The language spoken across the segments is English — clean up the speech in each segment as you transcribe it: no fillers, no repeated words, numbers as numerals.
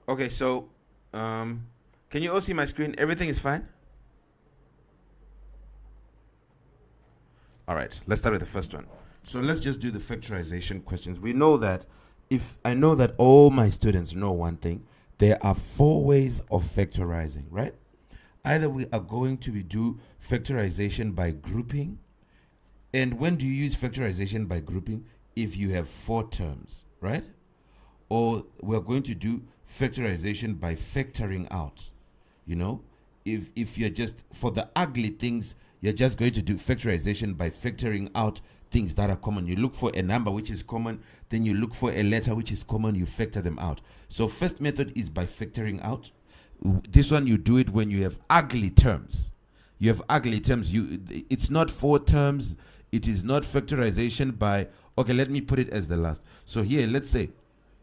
Okay, so can you all see my screen? Everything is fine? All right, let's start with the first one. So let's just do the factorization questions. We know that if I know that all my students know one thing, there are 4 ways of factorizing, right? Either we are going to do factorization by grouping. And when do you use factorization by grouping? If you have 4 terms, right? Or we're going to do factorization by factoring out. You know, if you're just for the ugly things, you're just going to do factorization by factoring out things that are common. You look for a number which is common, then you look for a letter which is common, you factor them out. So first method is by factoring out. This one you do it when you have ugly terms. You have ugly terms. It's not 4 terms. It is not factorization by, okay, let me put it as the last. So here, let's say,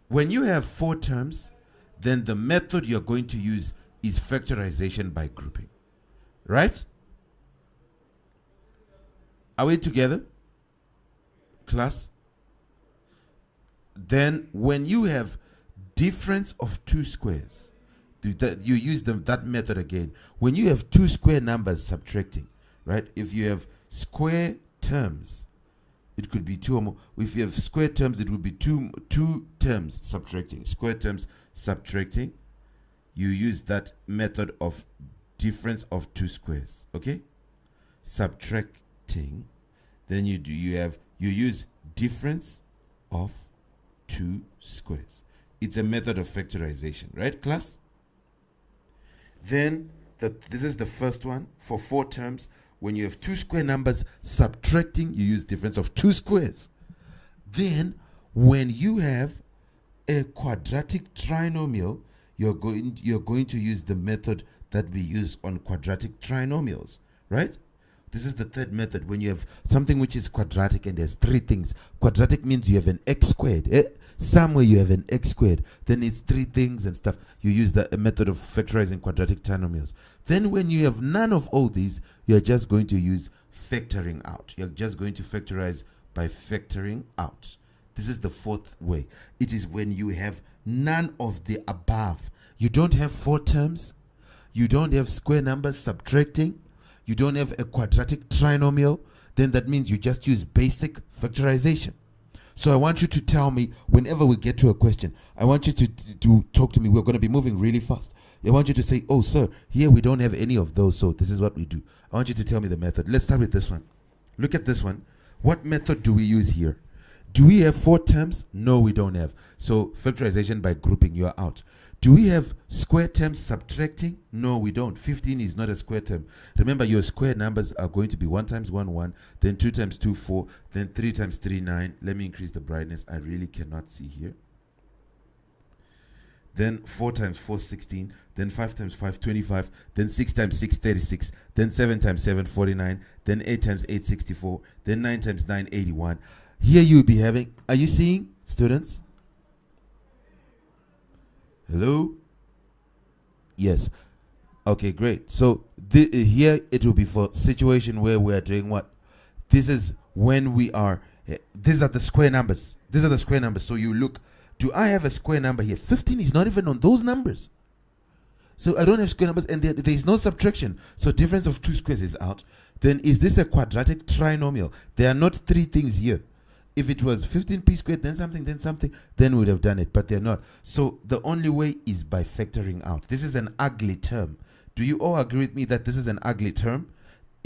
when you have 4 terms, then the method you're going to use is factorization by grouping. Right? Are we together? Class? Then when you have difference of 2 squares, you use that method again. When you have 2 square numbers subtracting, right? If you have square terms, it could be 2 or more. If you have square terms, it would be two terms subtracting. Square terms subtracting. You use that method of difference of 2 squares. Okay? Subtracting. Then you use difference of 2 squares. It's a method of factorization, right, class? Then this is the first one for 4 terms. When you have 2 square numbers subtracting, you use difference of 2 squares. Then when you have a quadratic trinomial, you're going to use the method that we use on quadratic trinomials, right? This is the third method. When you have something which is quadratic and there's 3 things. Quadratic means you have an x squared. Somewhere you have an x squared. Then it's 3 things and stuff. You use the method of factorizing quadratic trinomials. Then when you have none of all these, you're just going to use factoring out. You're just going to factorize by factoring out. This is the 4th way. It is when you have none of the above. You don't have 4 terms. You don't have square numbers subtracting. You don't have a quadratic trinomial. Then that means you just use basic factorization. So I want you to tell me whenever we get to a question, I want you to talk to me. We're going to be moving really fast. I want you to say, oh, sir, here we don't have any of those, so this is what we do. I want you to tell me the method. Let's start with this one. Look at this one. What method do we use here? Do we have 4 terms? No, we don't have. So factorization by grouping, you are out. Do we have square terms subtracting? No, we don't. 15 is not a square term. Remember, your square numbers are going to be 1 times 1, 1, then 2 times 2, 4, then 3 times 3, 9. Let me increase the brightness. I really cannot see here. Then 4 times 4, 16. Then 5 times 5, 25. Then 6 times 6, 36. Then 7 times 7, 49. Then 8 times 8, 64. Then 9 times 9, 81. Here you'll be having, are you seeing, students? Hello? Yes. Okay, great. So here it will be for situation where we are doing what? This is when we are, these are the square numbers. These are the square numbers. So you look, do I have a square number here? 15 is not even on those numbers. So I don't have square numbers and there is no subtraction. So difference of 2 squares is out. Then is this a quadratic trinomial? There are not 3 things here. If it was 15p squared, then something, then we would have done it, but they're not. So the only way is by factoring out. This is an ugly term. Do you all agree with me that this is an ugly term?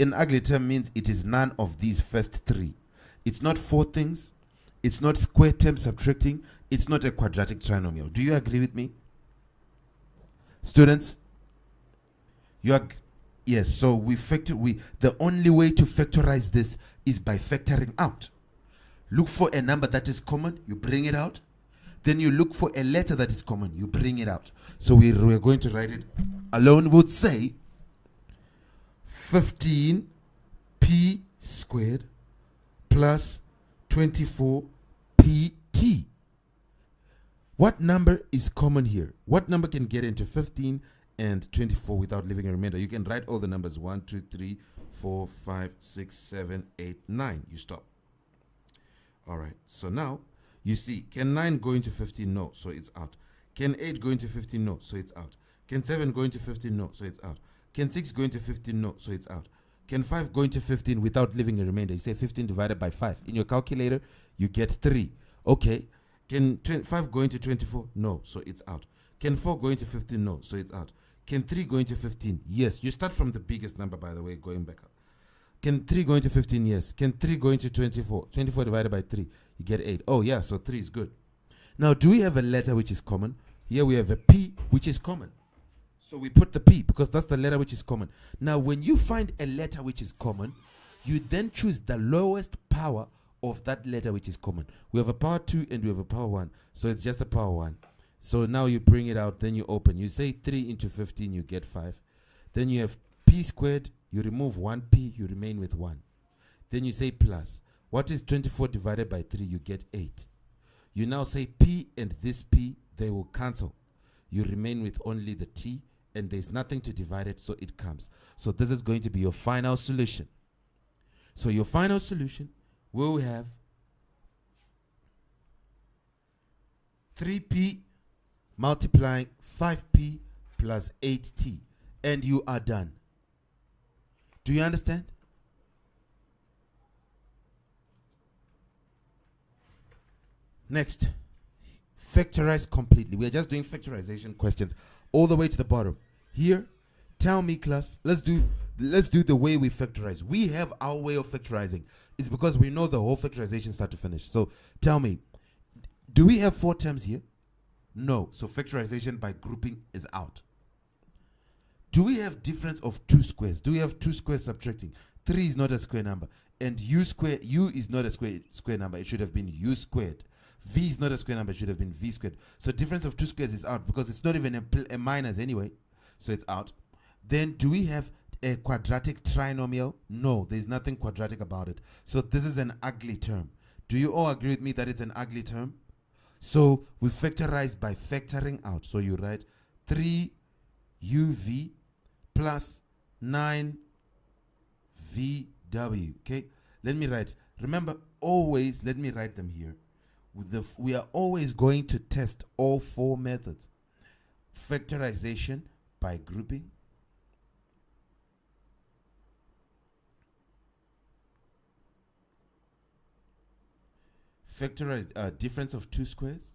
An ugly term means it is none of these first 3. It's not 4 things. It's not square term subtracting. It's not a quadratic trinomial. Do you agree with me? Students? Yes, so the only way to factorize this is by factoring out. Look for a number that is common, you bring it out. Then you look for a letter that is common, you bring it out. So we're going to write it alone. Would say 15p squared plus 24pt. What number is common here? What number can get into 15 and 24 without leaving a remainder? You can write all the numbers 1, 2, 3, 4, 5, 6, 7, 8, 9. You stop. All right, so now you see, can 9 go into 15? No, so it's out. Can 8 go into 15? No, so it's out. Can 7 go into 15? No, so it's out. Can 6 go into 15? No, so it's out. Can 5 go into 15 without leaving a remainder? You say 15 divided by 5. In your calculator, you get 3. Okay. Can 5 go into 24? No, so it's out. Can 4 go into 15? No, so it's out. Can 3 go into 15? Yes. You start from the biggest number, by the way, going back up. Can 3 go into 15? Yes. Can 3 go into 24? 24 divided by 3, you get 8. Oh, yeah, so 3 is good. Now, do we have a letter which is common? Here we have a P which is common. So we put the P because that's the letter which is common. Now, when you find a letter which is common, you then choose the lowest power of that letter which is common. We have a power 2 and we have a power 1. So it's just a power 1. So now you bring it out, then you open. You say 3 into 15, you get 5. Then you have P squared. You remove 1P, you remain with 1. Then you say plus. What is 24 divided by 3? You get 8. You now say P and this P, they will cancel. You remain with only the T, and there's nothing to divide it, so it comes. So this is going to be your final solution. So your final solution will have 3P multiplying 5P plus 8T, and you are done. Do you understand? Next, factorize completely. We are just doing factorization questions all the way to the bottom. Here, tell me, class, let's do the way we factorize. We have our way of factorizing. It's because we know the whole factorization start to finish. So tell me, do we have 4 terms here? No. So factorization by grouping is out. Do we have difference of 2 squares? Do we have 2 squares subtracting? 3 is not a square number. And u is not a square number. It should have been u squared. V is not a square number. It should have been v squared. So difference of 2 squares is out because it's not even a minus anyway. So it's out. Then do we have a quadratic trinomial? No, there's nothing quadratic about it. So this is an ugly term. Do you all agree with me that it's an ugly term? So we factorize by factoring out. So you write 3uv plus 9vw. Okay, let me write. Remember, always let me write them here. We are always going to test all 4 methods. Factorization by grouping, factorize difference of 2 squares,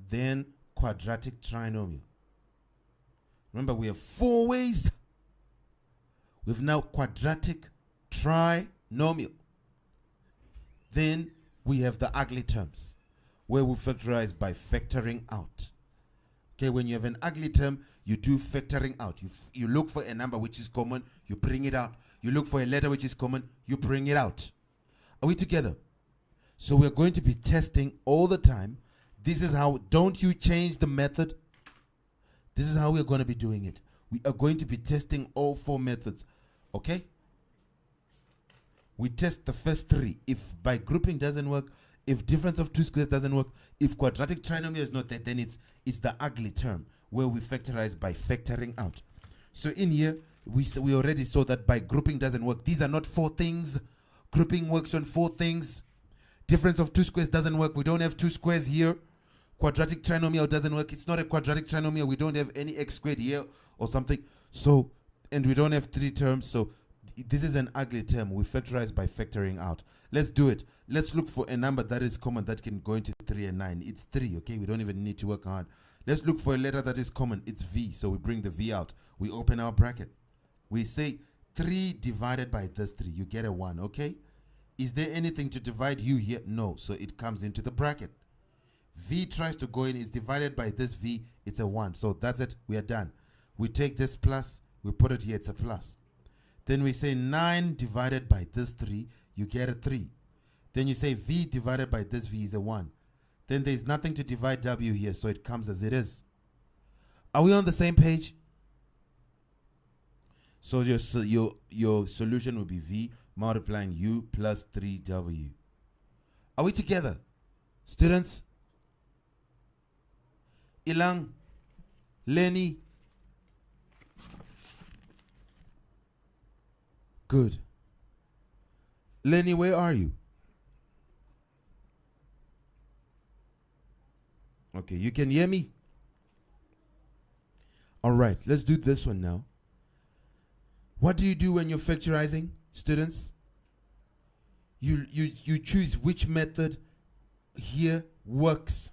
then quadratic trinomial. Remember, we have 4 ways. We have now quadratic trinomial. Then we have the ugly terms, where we factorize by factoring out. Okay, when you have an ugly term, you do factoring out. You look for a number which is common, you bring it out. You look for a letter which is common, you bring it out. Are we together? So we're going to be testing all the time. This is how, don't you change the method. This is how we're going to be doing it. We are going to be testing all 4 methods. Okay? We test the first 3. If by grouping doesn't work, if difference of 2 squares doesn't work, if quadratic trinomial is not there, then it's the ugly term where we factorize by factoring out. So in here, we already saw that by grouping doesn't work. These are not 4 things. Grouping works on 4 things. Difference of 2 squares doesn't work. We don't have 2 squares here. Quadratic trinomial doesn't work. It's not a quadratic trinomial. We don't have any x squared here or something. So, and we don't have 3 terms. So this is an ugly term. We factorize by factoring out. Let's do it. Let's look for a number that is common that can go into 3 and 9. It's 3, okay? We don't even need to work hard. Let's look for a letter that is common. It's v. So we bring the v out. We open our bracket. We say 3 divided by this 3. You get a 1, okay? Is there anything to divide u here? No. So it comes into the bracket. V tries to go in, is divided by this v, it's a 1. So that's it, we are done. We take this plus, we put it here, it's a plus. Then we say 9 divided by this 3, you get a 3. Then you say v divided by this v is a 1. Then there's nothing to divide w here, so it comes as it is. Are we on the same page? So your solution will be v multiplying u plus 3w. Are we together? Students? Ilang, Lenny. Good. Lenny, where are you? Okay, you can hear me? All right, let's do this one now. What do you do when you're factorizing, students? You choose which method here works.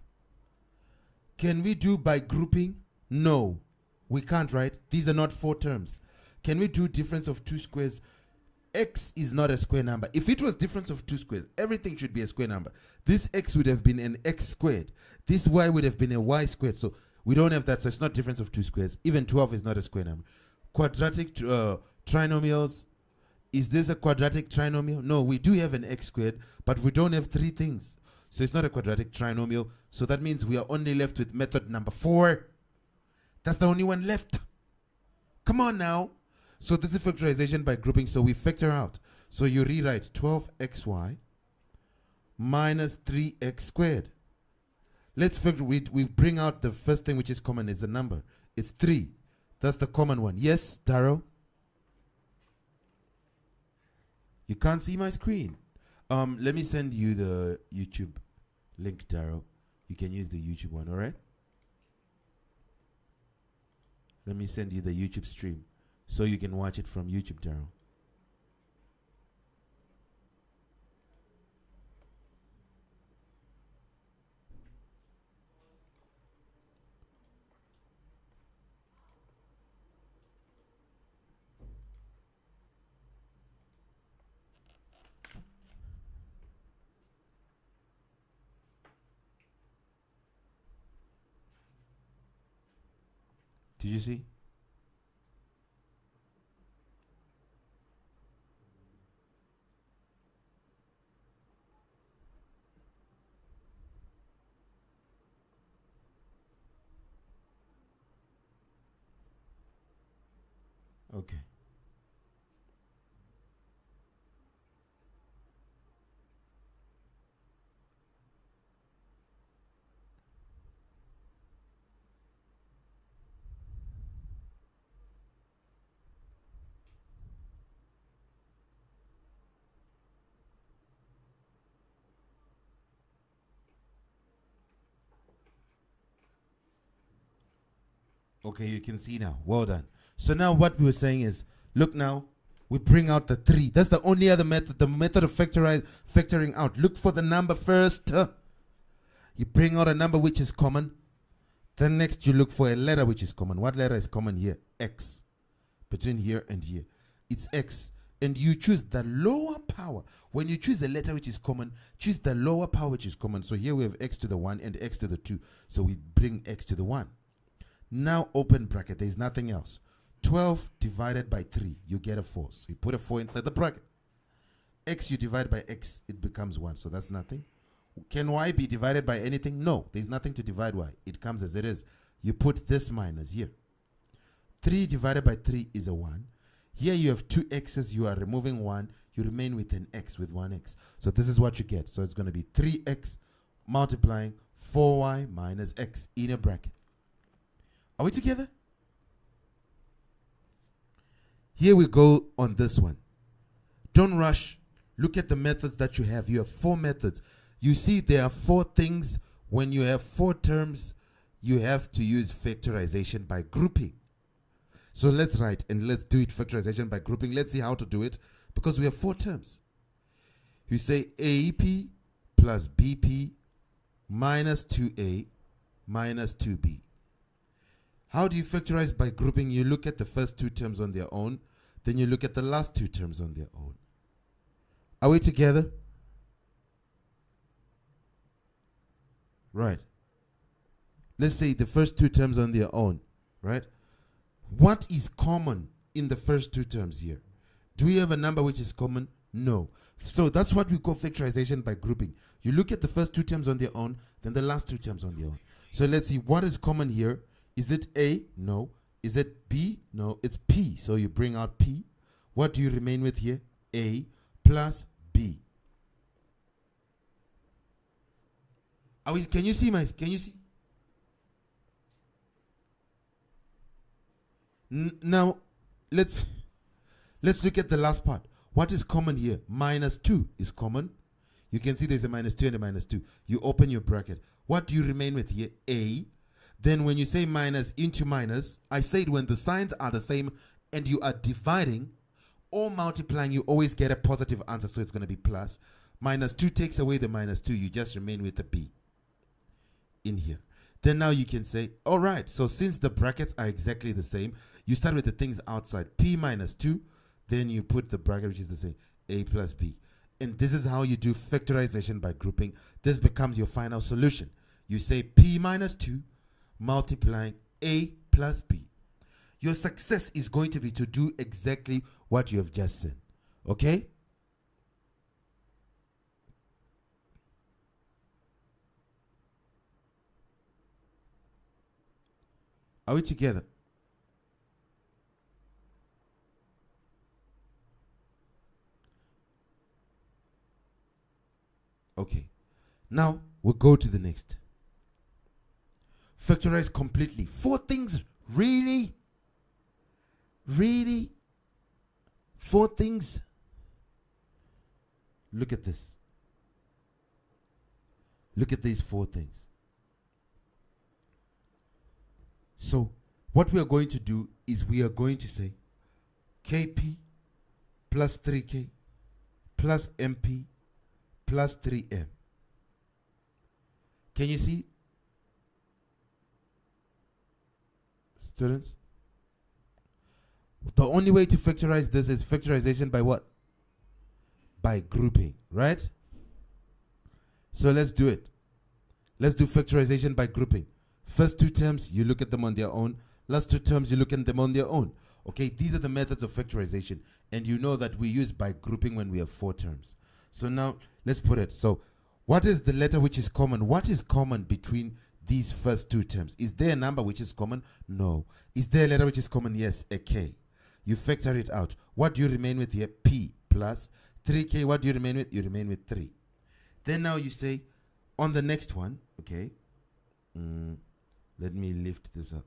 Can we do by grouping? No, we can't, right? These are not 4 terms. Can we do difference of 2 squares? X is not a square number. If it was difference of 2 squares, everything should be a square number. This x would have been an x squared. This y would have been a y squared. So we don't have that, so it's not difference of 2 squares. Even 12 is not a square number. Quadratic trinomials. Is this a quadratic trinomial? No, we do have an x squared, but we don't have 3 things. So it's not a quadratic trinomial. So that means we are only left with method number 4. That's the only one left. Come on now. So this is factorization by grouping. So we factor out. So you rewrite 12xy minus 3x squared. Let's factor. We bring out the first thing which is common is the number. It's 3. That's the common one. Yes, Taro? You can't see my screen. Let me send you the YouTube link, Taro. You can use the YouTube one, all right? Let me send you the YouTube stream so you can watch it from YouTube, Taro. Did you see? Okay. Okay, you can see now. Well done. So now what we were saying is, look now, we bring out the 3. That's the only other method, the method of factoring out. Look for the number first. You bring out a number which is common. Then next you look for a letter which is common. What letter is common here? X. Between here and here. It's X. And you choose the lower power. When you choose a letter which is common, choose the lower power which is common. So here we have x to the 1 and x to the 2. So we bring x to the 1. Now open bracket. There is nothing else. 12 divided by 3. You get a 4. So you put a 4 inside the bracket. X you divide by x. It becomes 1. So that's nothing. Can y be divided by anything? No. There's nothing to divide y. It comes as it is. You put this minus here. 3 divided by 3 is a 1. Here you have 2 x's. You are removing 1. You remain with an x, with 1x. So this is what you get. So it's going to be 3x multiplying 4y minus x in a bracket. Are we together? Here we go on this one. Don't rush. Look at the methods that you have. You have 4 methods. You see there are 4 things. When you have 4 terms, you have to use factorization by grouping. So let's write and let's do it factorization by grouping. Let's see how to do it because we have 4 terms. You say AP plus BP minus 2A minus 2B. How do you factorize by grouping? You look at the first 2 terms on their own, then you look at the last 2 terms on their own. Are we together? Right. Let's say the first 2 terms on their own, right? What is common in the first 2 terms here? Do we have a number which is common? No. So that's what we call factorization by grouping. You look at the first 2 terms on their own, then the last 2 terms on their own. So let's see what is common here. Is it A? No. Is it B? No. It's P. So you bring out P. What do you remain with here? A plus B. Can you see can you see? Now, let's look at the last part. What is common here? Minus 2 is common. You can see there's a -2 and a -2. You open your bracket. What do you remain with here? A. Then when you say minus into minus, I said when the signs are the same and you are dividing or multiplying, you always get a positive answer, so it's going to be plus. -2 takes away the -2. You just remain with the B in here. Then now you can say, all right, so since the brackets are exactly the same, you start with the things outside. P -2, then you put the bracket, which is the same, A plus B. And this is how you do factorization by grouping. This becomes your final solution. You say P -2 multiplying A plus B. Your success is going to be to do exactly what you have just said. Okay? Are we together? Okay. Now we'll go to the next. Factorize completely. 4 things. Really? Really? 4 things? Look at this. Look at these 4 things. So what we are going to do is we are going to say KP plus 3K plus MP plus 3M. Can you see? Students? The only way to factorize this is factorization by what? By grouping, right? So let's do it. Let's do factorization by grouping. First 2 terms, you look at them on their own. Last 2 terms, you look at them on their own. Okay, these are the methods of factorization. And you know that we use by grouping when we have 4 terms. So now, let's put it. So, what is the letter which is common? What is common between these first 2 terms? Is there a number which is common? No. Is there a letter which is common? Yes, a K. You factor it out. What do you remain with here? P plus 3K. What do you remain with? You remain with 3. Then now you say, on the next one, okay, let me lift this up.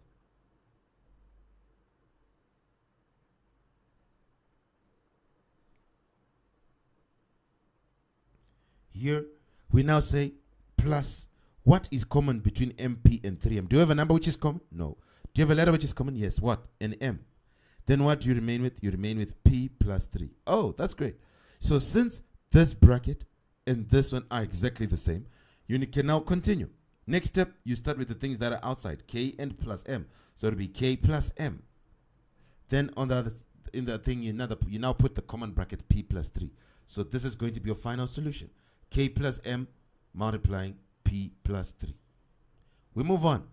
Here, we now say plus what is common between MP and 3M. Do you have a number which is common? No. Do you have a letter which is common? Yes. What? An M. Then what do you remain with? You remain with P plus 3. Oh, that's great. So since this bracket and this one are exactly the same, you can now continue. Next step, you start with the things that are outside, K and plus M. So it'll be K plus M. Then on the other, in the thing, you now put the common bracket P plus 3. So this is going to be your final solution. K plus M multiplying P plus 3. We move on.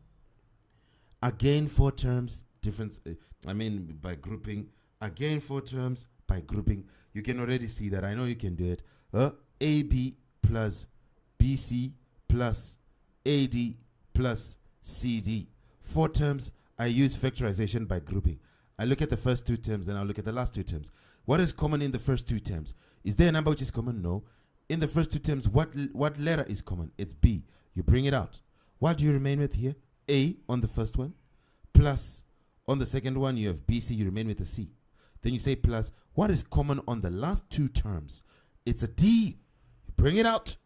Again, 4 terms, difference, by grouping. Again, 4 terms by grouping. You can already see that. I know you can do it. AB plus BC plus AD plus CD. 4 terms, I use factorization by grouping. I look at the first 2 terms, then I'll look at the last 2 terms. What is common in the first 2 terms? Is there a number which is common? No. In the first 2 terms, what letter is common? It's B. You bring it out. What do you remain with here? A on the first one, plus on the second one, you have BC, you remain with a C. Then you say plus, what is common on the last 2 terms? It's a D. You bring it out.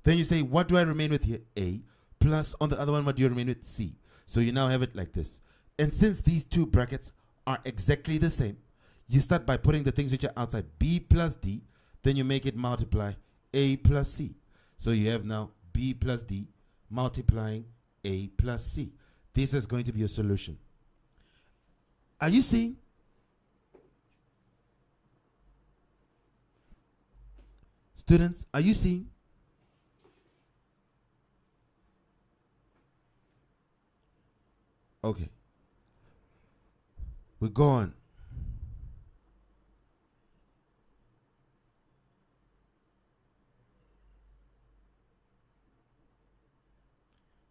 Then you say, what do I remain with here? A. Plus on the other one, what do you remain with? C. So you now have it like this. And since these 2 brackets are exactly the same, you start by putting the things which are outside, B plus D. Then you make it multiply A plus C. So you have now B plus D multiplying A plus C. This is going to be your solution. Are you seeing? Students, are you seeing? Okay. We go on.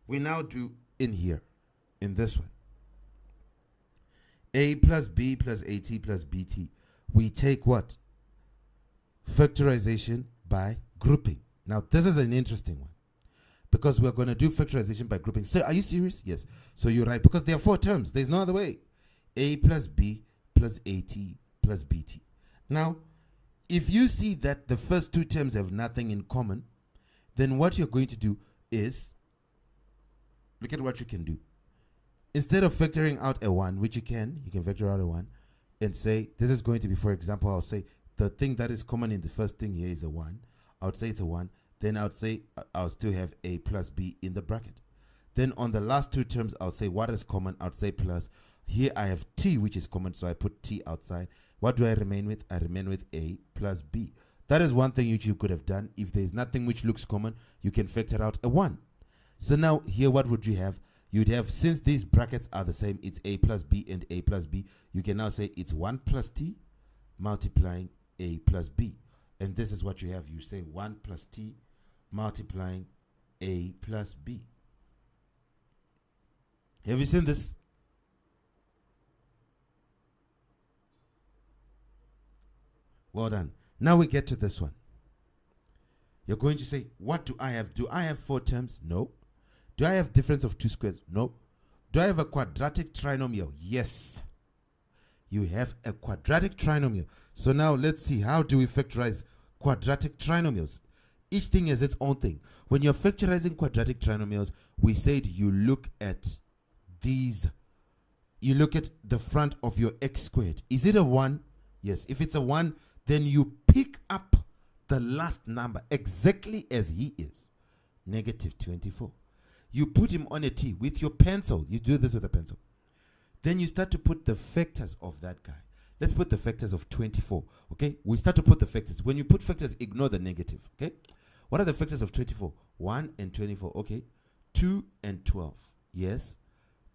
We now do in here, in this one. A plus B plus AT plus BT. We take what? Factorization by grouping. Now, this is an interesting one because we're going to do factorization by grouping. So, are you serious? Yes. So, you're right because there are 4 terms. There's no other way. A plus B plus AT plus BT. Now, if you see that the first two terms have nothing in common, then what you're going to do is, look at what you can do. Instead of factoring out a 1, which you can factor out a 1 and say, this is going to be, for example, I'll say the thing that is common in the first thing here is a 1. I would say it's a 1. Then I would say I'll still have a plus b in the bracket. Then on the last two terms, I'll say what is common. I'll say plus. Here I have t, which is common, so I put t outside. What do I remain with? I remain with a plus b. That is one thing which you could have done. If there is nothing which looks common, you can factor out a 1. So now here, what would you have? You'd have, since these brackets are the same, it's a plus b and a plus b. You can now say it's 1 plus t multiplying a plus b. And this is what you have. You say 1 plus t multiplying a plus b. Have you seen this? Well done. Now we get to this one. You're going to say, what do I have? Do I have 4 terms? No. Do I have difference of 2 squares? No. Do I have a quadratic trinomial? Yes. You have a quadratic trinomial. So now let's see, how do we factorize quadratic trinomials? Each thing has its own thing. When you're factorizing quadratic trinomials, we said you look at these. You look at the front of your x squared. Is it a 1? Yes. If it's a 1, then you pick up the last number exactly as he is. Negative 24. You put him on a t with your pencil. You do this with a pencil. Then you start to put the factors of that guy. Let's put the factors of 24. Okay? We start to put the factors. When you put factors, ignore the negative. Okay? What are the factors of 24? 1 and 24. Okay. 2 and 12. Yes.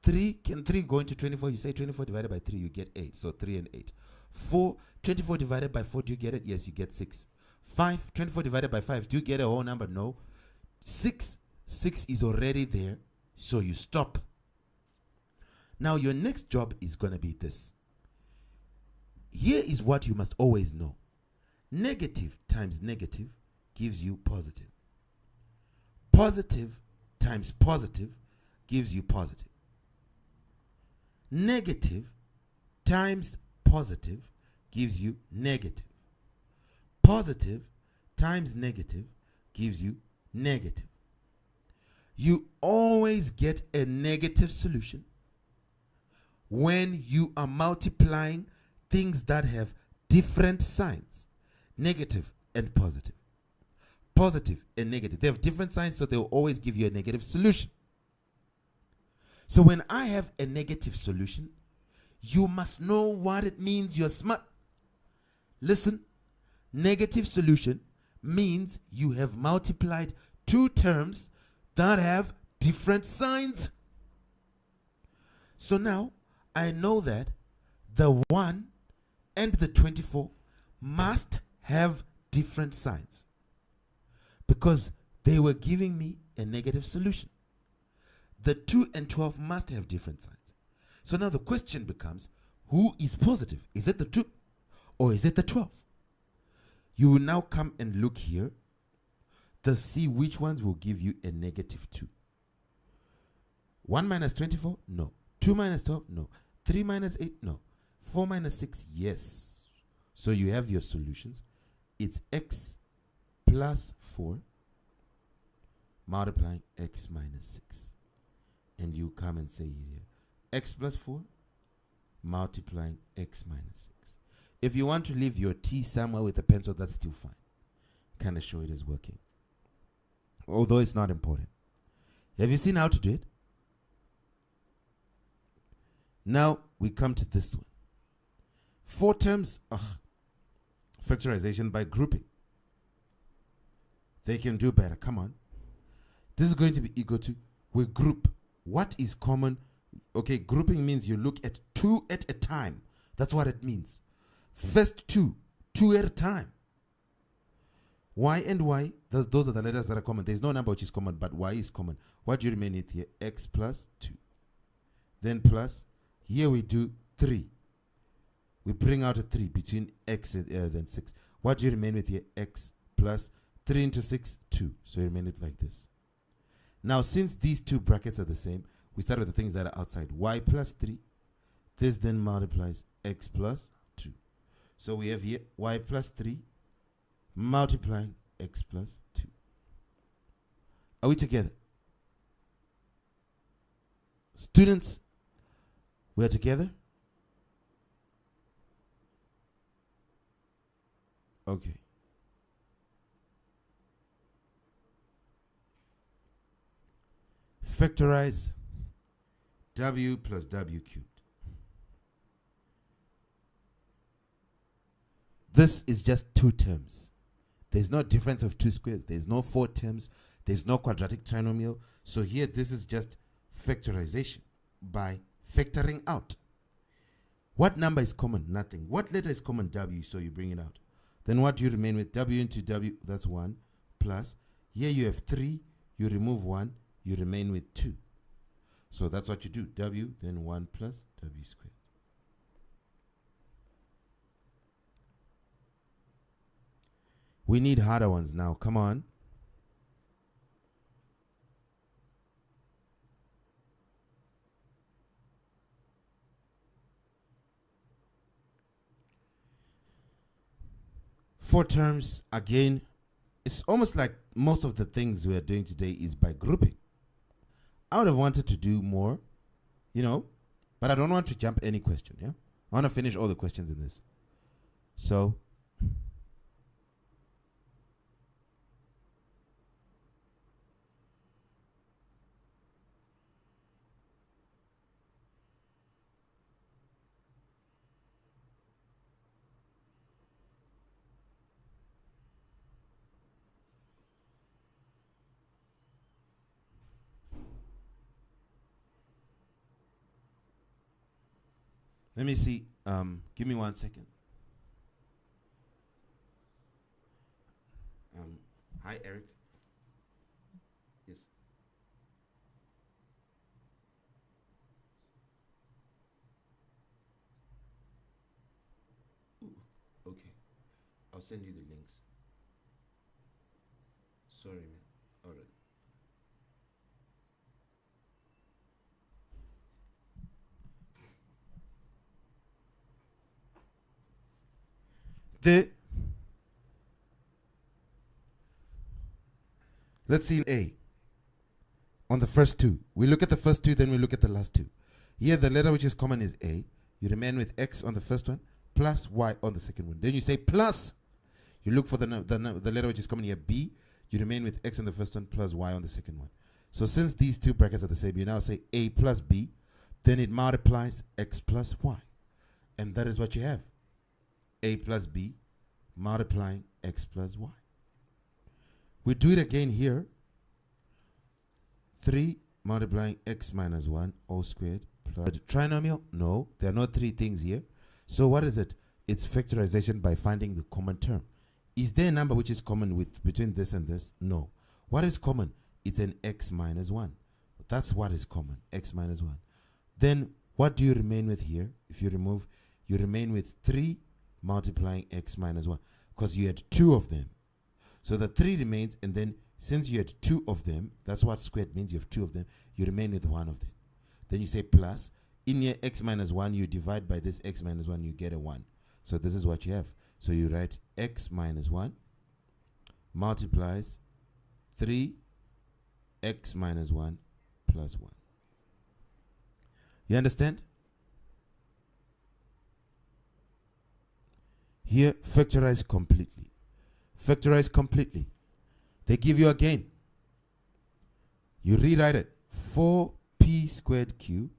3. Can 3 go into 24? You say 24 divided by 3, you get 8. So 3 and 8. 4. 24 divided by 4, do you get it? Yes, you get 6. 5. 24 divided by 5, do you get a whole number? No. 6. 6 is already there, so you stop. Now your next job is going to be this. Here is what you must always know. Negative times negative gives you positive. Positive times positive gives you positive. Negative times positive gives you negative. Positive times negative gives you negative. You always get a negative solution when you are multiplying things that have different signs, negative and positive. Positive and negative. They have different signs, so they will always give you a negative solution. So when I have a negative solution, you must know what it means. You're smart. Listen, negative solution means you have multiplied two terms that have different signs. So now I know that the 1 and the 24 must have different signs because they were giving me a negative solution. The 2 and 12 must have different signs. So now the question becomes, who is positive? Is it the 2 or is it the 12? You will now come and look here to see which ones will give you a negative 2. 1 minus 24? No. 2 minus 12? No. 3 minus 8? No. 4 minus 6? Yes. So you have your solutions. It's x plus 4 multiplying x minus 6. And you come and say here, x plus 4 multiplying x minus 6. If you want to leave your t somewhere with a pencil, that's still fine. Kind of show it is working. Although it's not important. Have you seen how to do it? Now we come to this one. 4 terms, factorization by grouping. They can do better. Come on. This is going to be equal to, we group. What is common? Okay, grouping means you look at 2 at a time. That's what it means. First 2 at a time. Y and Y, those are the letters that are common. There's no number which is common, but Y is common. What do you remain with here? X plus 2. Then plus, here we do 3. We bring out a 3 between X and then 6. What do you remain with here? X plus 3 into 6, 2. So you remain it like this. Now, since these two brackets are the same, we start with the things that are outside. Y plus 3. This then multiplies X plus 2. So we have here Y plus 3 multiplying x plus 2. Are we together? Students, we're together? Okay. Factorize w plus w cubed. This is just two terms. There's no difference of two squares. There's no four terms. There's no quadratic trinomial. So here, this is just factorization by factoring out. What number is common? Nothing. What letter is common? W, so you bring it out. Then what do you remain with? W into W, that's 1, plus. Here you have 3, you remove 1, you remain with 2. So that's what you do. W, then 1 plus W squared. We need harder ones now. Come on. Four terms, again, it's almost like most of the things we are doing today is by grouping. I would have wanted to do more, but I don't want to jump any question, yeah? I want to finish all the questions in this. So, let me see. Give me 1 second. Hi, Eric. Yes. Ooh, okay. I'll send you the links. Sorry, man. All right. Let's see A. On the first two. We look at the first two, then we look at the last two. Here, the letter which is common is A. You remain with X on the first one, plus Y on the second one. Then you say plus. You look for the letter which is common here, B. You remain with X on the first one, plus Y on the second one. So since these two brackets are the same, you now say A plus B. Then it multiplies X plus Y. And that is what you have. A plus B multiplying X plus Y. We do it again here. 3 multiplying X minus 1 all squared plus trinomial. No, there are not three things here. So what is it? It's factorization by finding the common term. Is there a number which is common between this and this? No. What is common? It's an X minus 1. That's what is common, X minus 1. Then what do you remain with here? If you remove, you remain with 3 multiplying X minus 1 because you had 2 of them. So the 3 remains, and then since you had 2 of them, that's what squared means, you have 2 of them, you remain with 1 of them. Then you say plus. In your X minus 1, you divide by this X minus 1, you get a 1. So this is what you have. So you write X minus 1 multiplies 3 X minus 1 plus 1. You understand? Here, factorize completely. Factorize completely. They give you again. You rewrite it. 4p squared q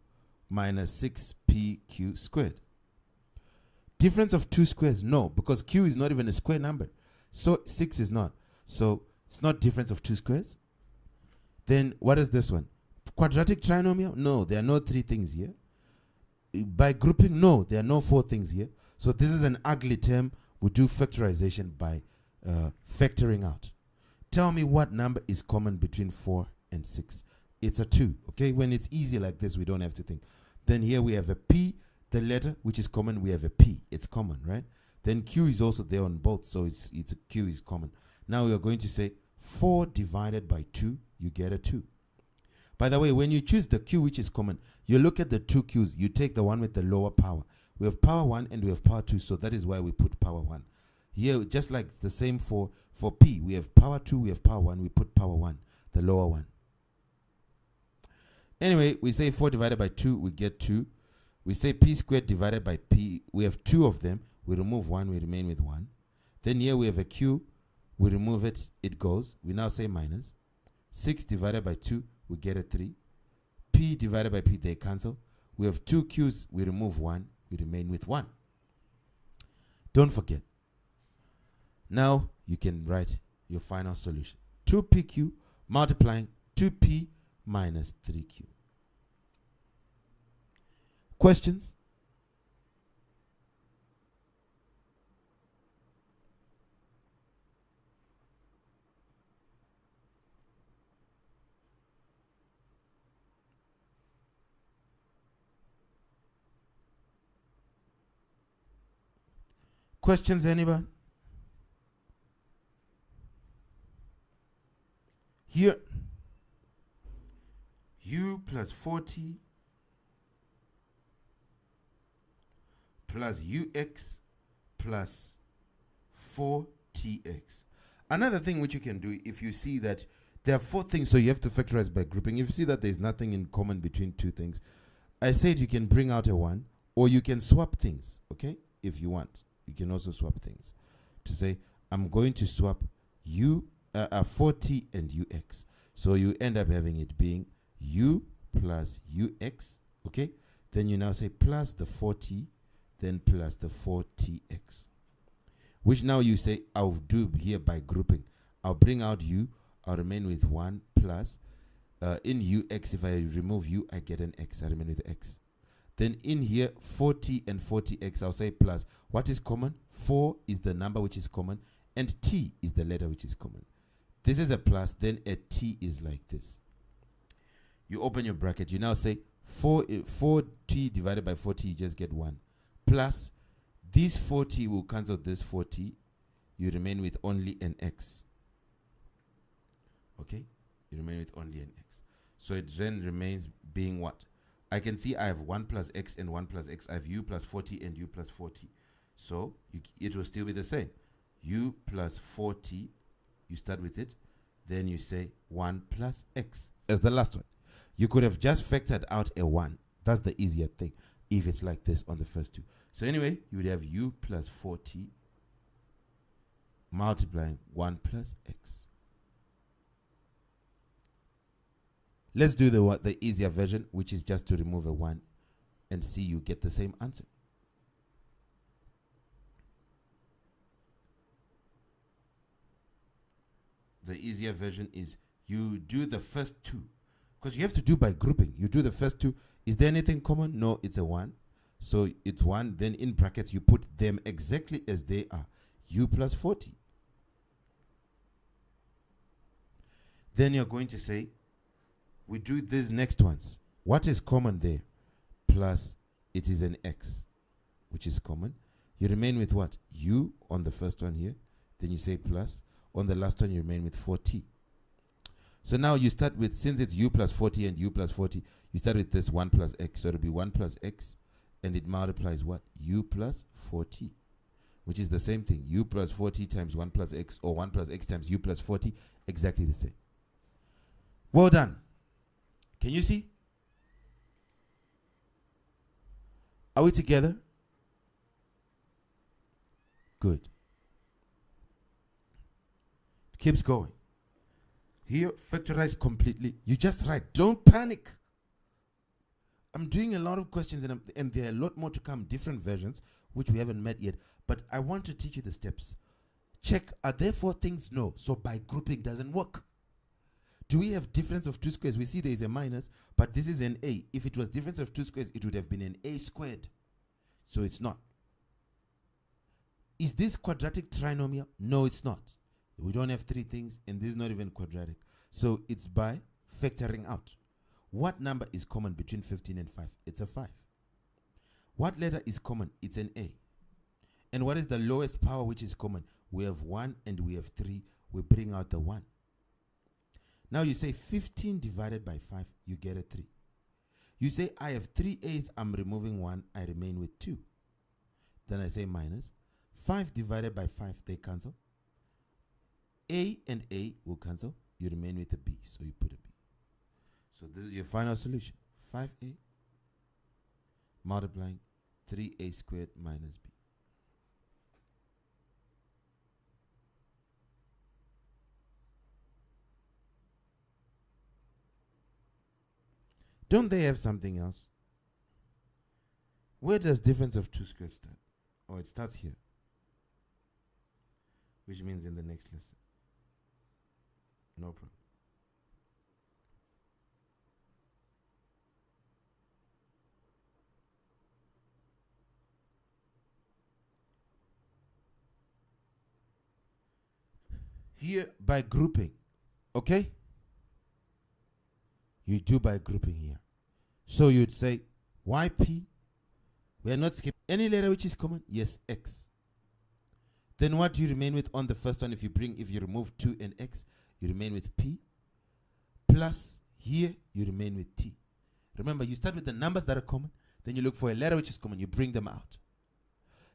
minus 6pq squared. Difference of two squares? No, because q is not even a square number. So 6 is not. So it's not difference of two squares. Then what is this one? Quadratic trinomial? No, there are no 3 things here. By grouping? No, there are no 4 things here. So this is an ugly term. We do factorization by factoring out. Tell me what number is common between 4 and 6. It's a 2. Okay, when it's easy like this, we don't have to think. Then here we have a P, the letter which is common, we have a P. It's common, right? Then Q is also there on both, so it's a Q is common. Now we are going to say 4 divided by 2, you get a 2. By the way, when you choose the Q which is common, you look at the 2 Q's, you take the one with the lower power. We have power 1 and we have power 2, so that is why we put power 1. Here, just like the same for P, we have power 2, we have power 1, we put power 1, the lower one. Anyway, we say 4 divided by 2, we get 2. We say P squared divided by P, we have 2 of them, we remove 1, we remain with 1. Then here we have a Q, we remove it, it goes. We now say minus. 6 divided by 2, we get a 3. P divided by P, they cancel. We have 2 Q's, we remove 1, we remain with 1. Don't forget. Now you can write your final solution. 2PQ multiplying 2P minus 3Q. Questions? Questions, anyone? Here, U plus 40 plus UX plus 4TX. Another thing which you can do, if you see that there are 4 things, so you have to factorize by grouping. If you see that there's nothing in common between 2 things, I said you can bring out a 1, or you can swap things, okay? If you want, you can also swap things. To say, I'm going to swap 40 and UX. So you end up having it being U plus UX, okay? Then you now say plus the 40, then plus the 4TX. Which now you say, I'll do here by grouping. I'll bring out U, I'll remain with 1 plus, in UX, if I remove U, I get an X, I remain with X. Then in here, 40 and 40X, I'll say plus. What is common? 4 is the number which is common, and T is the letter which is common. This is a plus, then a T is like this. You open your bracket, you now say 4T divided by 40, you just get 1. Plus, this 40 will cancel this 40. You remain with only an X. Okay? You remain with only an X. So it then remains being what? I can see I have 1 plus X and 1 plus X. I have U plus 40 and U plus 40. So it will still be the same. U plus 40, you start with it. Then you say 1 plus X as the last one. You could have just factored out a 1. That's the easier thing if it's like this on the first 2. So anyway, you would have U plus 40 multiplying 1 plus X. Let's do the easier version, which is just to remove a 1 and see you get the same answer. The easier version is you do the first 2, because you have to do by grouping. You do the first 2. Is there anything common? No, it's a 1. So it's 1. Then in brackets, you put them exactly as they are. U plus 40. Then you're going to say, we do these next ones. What is common there? Plus, it is an X, which is common. You remain with what? U on the first one here. Then you say plus. On the last one, you remain with 4T. So now you start with, since it's U plus 40 and U plus 40, you start with this 1 plus X. So it'll be 1 plus X, and it multiplies what? U plus 4T, which is the same thing. U plus 40 times 1 plus X, or 1 plus X times U plus 40, exactly the same. Well done. Can you see? Are we together? Good. Keeps going. Here, factorize completely. You just write. Don't panic. I'm doing a lot of questions, and there are a lot more to come, different versions, which we haven't met yet. But I want to teach you the steps. Check, are there 4 things? No. So by grouping doesn't work. Do we have difference of 2 squares? We see there is a minus, but this is an A. If it was difference of 2 squares, it would have been an A squared. So it's not. Is this quadratic trinomial? No, it's not. We don't have 3 things, and this is not even quadratic. So it's by factoring out. What number is common between 15 and 5? It's a 5. What letter is common? It's an A. And what is the lowest power which is common? We have 1 and we have 3. We bring out the 1. Now you say 15 divided by 5, you get a 3. You say I have 3 A's, I'm removing 1, I remain with 2. Then I say minus 5 divided by 5, they cancel. A and A will cancel. You remain with a B, so you put a B. So this is your final solution. 5A multiplying 3A squared minus B. Don't they have something else? Where does difference of 2 squares start? Oh, it starts here, which means in the next lesson. No problem. Here by grouping, okay? You do by grouping here. So you'd say YP, we are not skipping any letter which is common. Yes, X. Then what do you remain with on the first one? If you remove 2 and X, you remain with P. Plus here you remain with T. Remember, you start with the numbers that are common, then you look for a letter which is common, you bring them out.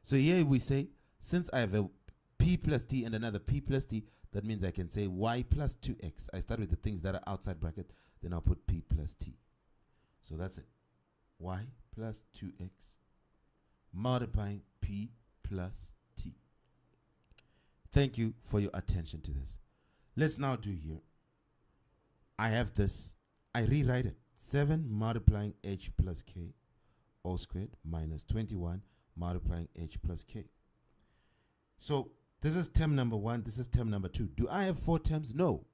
So here we say, since I have a P plus T and another P plus T, that means I can say Y plus 2X. I start with the things that are outside bracket, then I'll put P plus T. So that's it. Y plus 2X multiplying P plus T. Thank you for your attention to this. Let's now do here. I have this. I rewrite it. 7 multiplying H plus K all squared minus 21 multiplying H plus K. So this is term number 1. This is term number 2. Do I have 4 terms? No.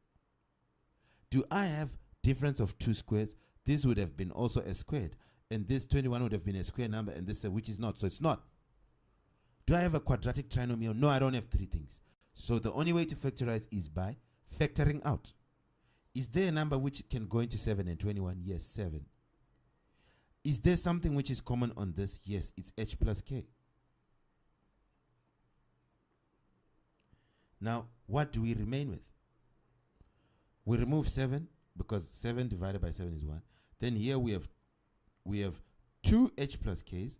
Do I have difference of 2 squares? This would have been also a squared. And this 21 would have been a square number. And this which is not. So it's not. Do I have a quadratic trinomial? No, I don't have 3 things. So the only way to factorize is by factoring out. Is there a number which can go into 7 and 21? Yes, 7. Is there something which is common on this? Yes, it's H plus K. Now, what do we remain with? We remove 7 because 7 divided by 7 is 1. Then here we have 2 H plus K's